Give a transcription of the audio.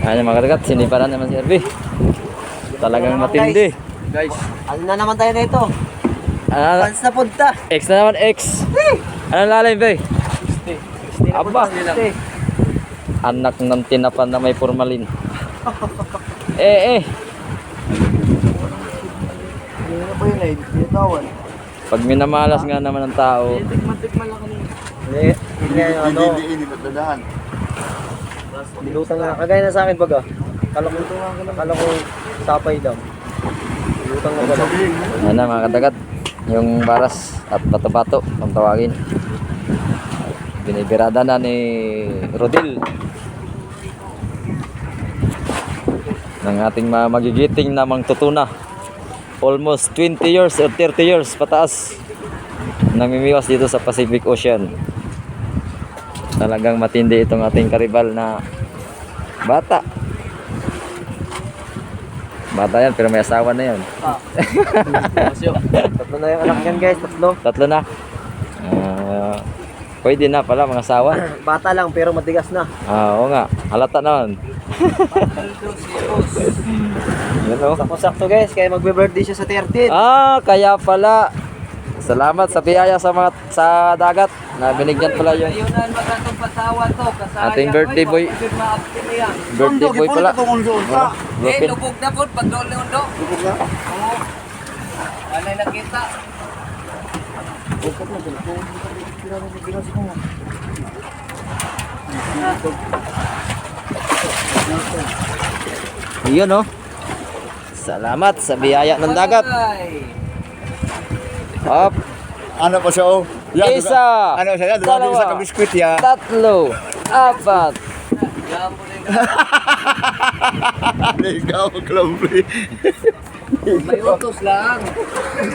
Ayan mga kadagat, siniparan naman si Herbie. Talagang matindi. Guys, ano na naman tayo nito? Ano, Fans na punta. X na naman, X. Anong lalim, Bay? Aba, anak ng tinapan na may formalin. Ano po yun eh? Binitawan. Pag minamalas nga naman ng tao, Tikman lang kanina. Hindi ano. Hindi natadahan. Dilutang na. Kagaya na sa akin baga. Kala ko sapay daw. Dilutang na gano'n. ayan na mga kadagat, yung baras at bato-bato, kung tawagin. Binibirada na ni Rodil ng ating mga magigiting na mangtutuna. Almost 20 years or 30 years pataas namimiwas dito sa Pacific Ocean. Talagang matindi itong ating karibal na bata. Bata yan pero may asawa na yan. Tatlo na yung anak yan guys. Tatlo na. Pwede na pala mga asawa. Bata lang pero matigas na. Oo nga, halata naman. Yan o. Sakto guys, kaya magbe-birthday siya sa 13. Kaya pala. Salamat sa biyaya sa dagat na binigyan pala yung Ayunan magatong pasawa to. Kasaya ating birthday boy. Birthday boy pala. Lupit. Lubog na po. Pag doon na undo. Lubog na. Oo. Ano yung nakita? Yun o. Salamat sa biyaya ng dagat. Ay. Up. Ano pa siya oh? Isa. Ano siya? Dalawa. Isa ka biskwit ya. Tatlo. Apat. Gambo na Ligaw, clumsy. May utos lang.